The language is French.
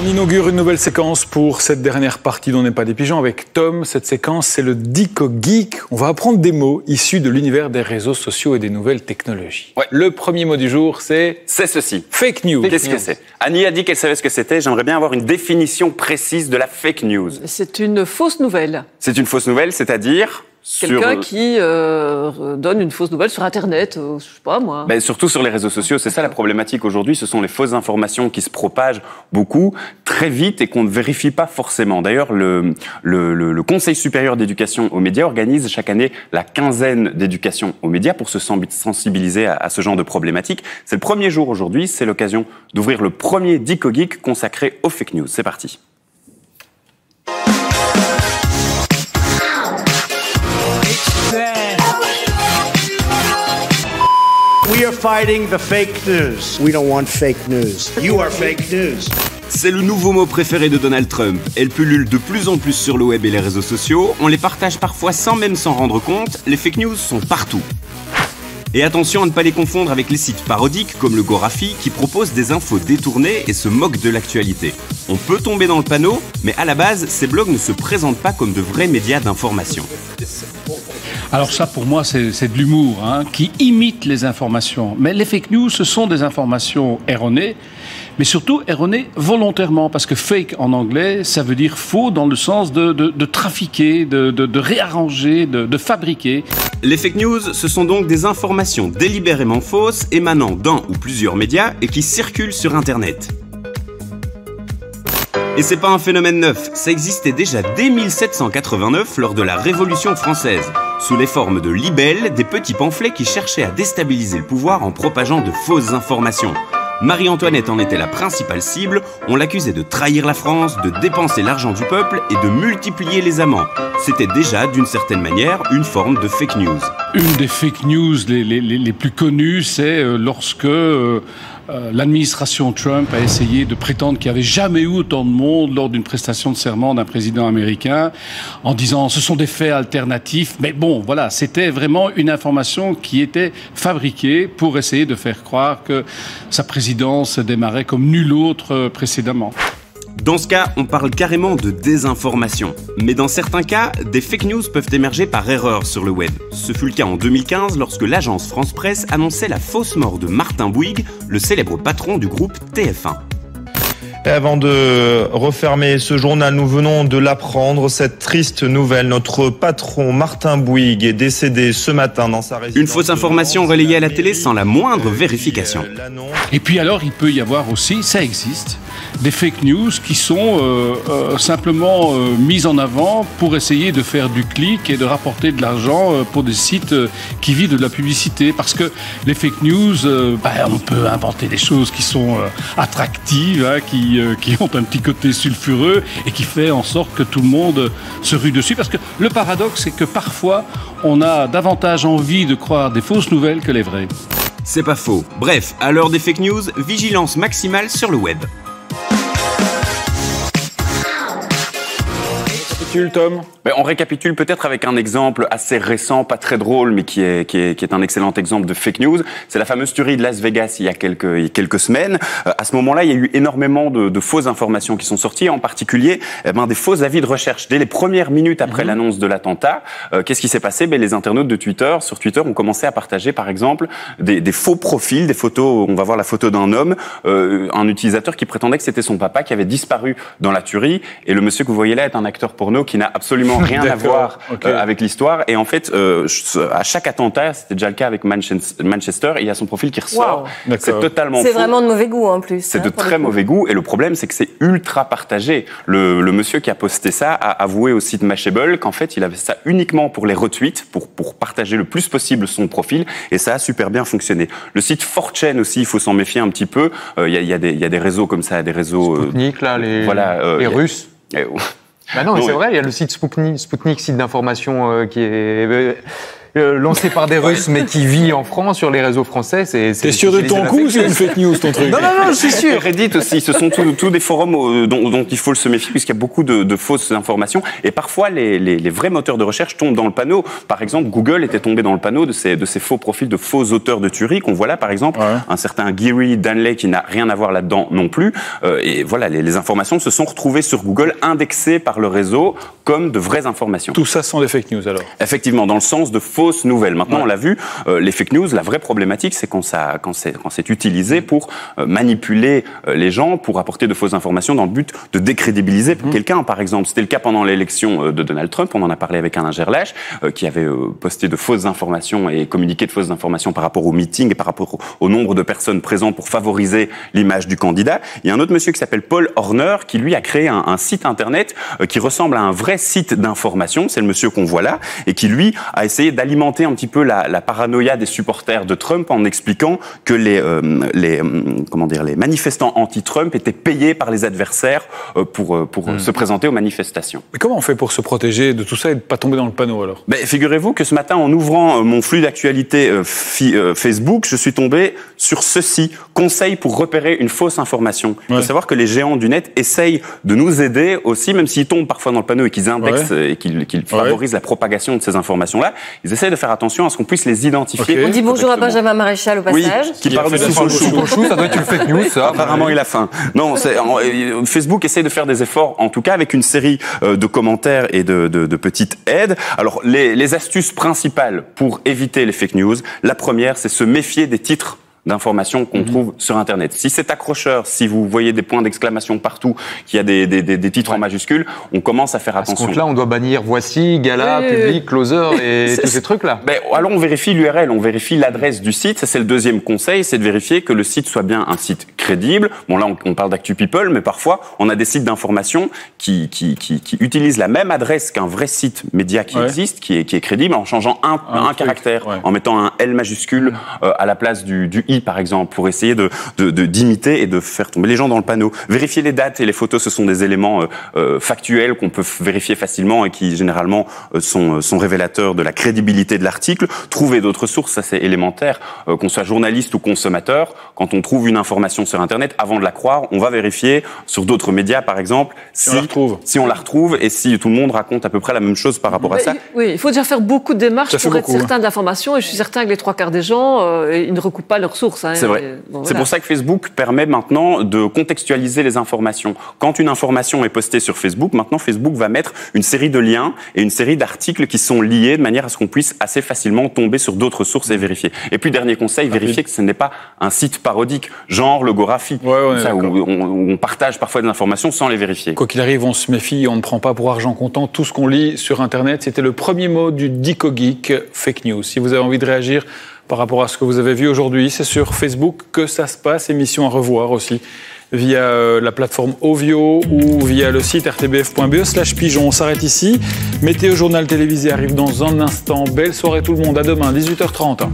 On inaugure une nouvelle séquence pour cette dernière partie dont n'est pas des pigeons avec Tom. Cette séquence, c'est le Dico Geek. On va apprendre des mots issus de l'univers des réseaux sociaux et des nouvelles technologies. Ouais. Le premier mot du jour, c'est ceci. Fake news. Qu'est-ce que c'est? Annie a dit qu'elle savait ce que c'était. J'aimerais bien avoir une définition précise de la fake news. C'est une fausse nouvelle. C'est une fausse nouvelle, c'est-à-dire quelqu'un qui donne une fausse nouvelle sur Internet, je sais pas moi. Ben, surtout sur les réseaux sociaux, c'est ça la problématique aujourd'hui. Ce sont les fausses informations qui se propagent beaucoup, très vite et qu'on ne vérifie pas forcément. D'ailleurs, le Conseil supérieur d'éducation aux médias organise chaque année la quinzaine d'éducation aux médias pour se sensibiliser à ce genre de problématiques. C'est le premier jour aujourd'hui, c'est l'occasion d'ouvrir le premier Dico Geek consacré aux fake news. C'est parti. We are fighting the fake news. We don't want fake news. You are fake news. C'est le nouveau mot préféré de Donald Trump. Elle pullule de plus en plus sur le web et les réseaux sociaux. On les partage parfois sans même s'en rendre compte. Les fake news sont partout. Et attention à ne pas les confondre avec les sites parodiques comme le Gorafi qui proposent des infos détournées et se moquent de l'actualité. On peut tomber dans le panneau, mais à la base, ces blogs ne se présentent pas comme de vrais médias d'information. Alors ça, pour moi, c'est de l'humour, qui imite les informations. Mais les fake news, ce sont des informations erronées, mais surtout erronées volontairement, parce que fake en anglais, ça veut dire faux dans le sens de trafiquer, de réarranger, de fabriquer. Les fake news, ce sont donc des informations délibérément fausses émanant d'un ou plusieurs médias et qui circulent sur Internet. Et c'est pas un phénomène neuf, ça existait déjà dès 1789 lors de la Révolution française, sous les formes de libelles, des petits pamphlets qui cherchaient à déstabiliser le pouvoir en propageant de fausses informations. Marie-Antoinette en était la principale cible, on l'accusait de trahir la France, de dépenser l'argent du peuple et de multiplier les amants. C'était déjà, d'une certaine manière, une forme de fake news. Une des fake news les plus connues, c'est lorsque l'administration Trump a essayé de prétendre qu'il n'y avait jamais eu autant de monde lors d'une prestation de serment d'un président américain, en disant ce sont des faits alternatifs. Mais bon, voilà, c'était vraiment une information qui était fabriquée pour essayer de faire croire que sa présidence démarrait comme nulle autre précédemment. Dans ce cas, on parle carrément de désinformation. Mais dans certains cas, des fake news peuvent émerger par erreur sur le web. Ce fut le cas en 2015 lorsque l'agence France Presse annonçait la fausse mort de Martin Bouygues, le célèbre patron du groupe TF1. Et avant de refermer ce journal, nous venons de l'apprendre, cette triste nouvelle. Notre patron Martin Bouygues est décédé ce matin dans sa résidence. Une fausse information relayée à la télé sans la moindre vérification. Et puis alors, il peut y avoir aussi, ça existe, des fake news qui sont simplement mises en avant pour essayer de faire du clic et de rapporter de l'argent pour des sites qui vivent de la publicité. Parce que les fake news, on peut inventer des choses qui sont attractives, qui ont un petit côté sulfureux et qui fait en sorte que tout le monde se rue dessus. Parce que le paradoxe, c'est que parfois, on a davantage envie de croire des fausses nouvelles que les vraies. C'est pas faux. Bref, à l'heure des fake news, vigilance maximale sur le web. Tom. On récapitule peut-être avec un exemple assez récent, pas très drôle, mais qui est un excellent exemple de fake news. C'est la fameuse tuerie de Las Vegas il y a quelques semaines. À ce moment-là, il y a eu énormément de fausses informations qui sont sorties, en particulier des faux avis de recherche. Dès les premières minutes après l'annonce de l'attentat, qu'est-ce qui s'est passé? Les internautes de Twitter, sur Twitter, ont commencé à partager, par exemple, des faux profils, des photos. On va voir la photo d'un homme, un utilisateur qui prétendait que c'était son papa qui avait disparu dans la tuerie. Et le monsieur que vous voyez là est un acteur porno qui n'a absolument rien à voir avec l'histoire. Et en fait, à chaque attentat, c'était déjà le cas avec Manchester, il y a son profil qui ressort. Wow. C'est totalement faux. C'est vraiment de mauvais goût en plus. C'est de très mauvais goût. Et le problème, c'est que c'est ultra partagé. Le monsieur qui a posté ça a avoué au site Mashable qu'en fait, il avait ça uniquement pour les retweets, pour partager le plus possible son profil. Et ça a super bien fonctionné. Le site 4chan aussi, il faut s'en méfier un petit peu. Il y a des réseaux comme ça, des réseaux... Sputnik, là, les Russes. Non, c'est vrai, il y a le site Sputnik, site d'information qui est lancé par des Russes, mais qui vit en France sur les réseaux français. T'es sûr de ton coup ou c'est une fake news ton truc? Non, je suis sûr. Et Reddit aussi, ce sont tous des forums dont il faut se méfier, puisqu'il y a beaucoup de fausses informations. Et parfois, les vrais moteurs de recherche tombent dans le panneau. Par exemple, Google était tombé dans le panneau de ces faux profils de faux auteurs de tuerie qu'on voit là, par exemple, un certain Gary Danley qui n'a rien à voir là-dedans non plus. Et voilà, les informations se sont retrouvées sur Google, indexées par le réseau comme de vraies informations. Tout ça sont des fake news alors? Effectivement, dans le sens de fausses nouvelles. Maintenant, on l'a vu, les fake news, la vraie problématique, c'est quand c'est utilisé pour manipuler les gens, pour apporter de fausses informations dans le but de décrédibiliser quelqu'un, par exemple. C'était le cas pendant l'élection de Donald Trump. On en a parlé avec Alain Gerlache, qui avait posté de fausses informations et communiqué de fausses informations par rapport au meeting et par rapport au nombre de personnes présentes pour favoriser l'image du candidat. Il y a un autre monsieur qui s'appelle Paul Horner, qui lui a créé un site internet qui ressemble à un vrai site d'information. C'est le monsieur qu'on voit là, et qui lui a essayé d'alimenter un petit peu la paranoïa des supporters de Trump en expliquant que les manifestants anti-Trump étaient payés par les adversaires pour se présenter aux manifestations. Mais comment on fait pour se protéger de tout ça et de pas tomber dans le panneau alors? Figurez-vous que ce matin, en ouvrant mon flux d'actualité Facebook, je suis tombé sur ceci: conseil pour repérer une fausse information. Il faut savoir que les géants du net essayent de nous aider aussi, même s'ils tombent parfois dans le panneau et qu'ils indexent et qu'ils favorisent la propagation de ces informations-là. Ils essayent de faire attention à ce qu'on puisse les identifier. On dit bonjour à Benjamin Maréchal au passage. Oui, qui parle de chouchou, ça doit être une fake news, ça. Apparemment, il a faim. Non, Facebook essaie de faire des efforts, en tout cas avec une série de commentaires et de petites aides. Alors, les astuces principales pour éviter les fake news, la première, c'est se méfier des titres d'informations qu'on trouve sur Internet. Si c'est accrocheur, si vous voyez des points d'exclamation partout, qu'il y a des titres en majuscules, on commence à faire attention. À ce compte-là, on doit bannir Voici, Gala, Public, Closer et tous ces trucs-là. Alors on vérifie l'URL, on vérifie l'adresse du site. Ça, c'est le deuxième conseil, c'est de vérifier que le site soit bien un site crédible. Bon, là, on parle d'Actu People, mais parfois, on a des sites d'information qui utilisent la même adresse qu'un vrai site média qui existe, qui est crédible, en changeant un caractère, en mettant un L majuscule à la place du I, par exemple, pour essayer d'imiter et de faire tomber les gens dans le panneau. Vérifier les dates et les photos, ce sont des éléments factuels qu'on peut vérifier facilement et qui, généralement, sont révélateurs de la crédibilité de l'article. Trouver d'autres sources, ça c'est élémentaire. Qu'on soit journaliste ou consommateur, quand on trouve une information sur Internet, avant de la croire, on va vérifier sur d'autres médias, par exemple, si on la retrouve et si tout le monde raconte à peu près la même chose par rapport à ça. Oui, il faut déjà faire beaucoup de démarches pour être certain de l'information, et je suis certain que les trois quarts des gens, ils ne recoupent pas leurs sources. C'est vrai. C'est pour ça que Facebook permet maintenant de contextualiser les informations. Quand une information est postée sur Facebook, maintenant Facebook va mettre une série de liens et une série d'articles qui sont liés de manière à ce qu'on puisse assez facilement tomber sur d'autres sources et vérifier. Et puis dernier conseil, vérifier que ce n'est pas un site parodique, genre le Gorafi, où on partage parfois des informations sans les vérifier. Quoi qu'il arrive, on se méfie, on ne prend pas pour argent comptant tout ce qu'on lit sur Internet. C'était le premier mot du Dico Geek, fake news. Si vous avez envie de réagir par rapport à ce que vous avez vu aujourd'hui, c'est sur Facebook que ça se passe. Émission à revoir aussi via la plateforme Ovio ou via le site rtbf.be/pigeon. On s'arrête ici. Météo Journal télévisé arrive dans un instant. Belle soirée tout le monde. À demain, 18h30.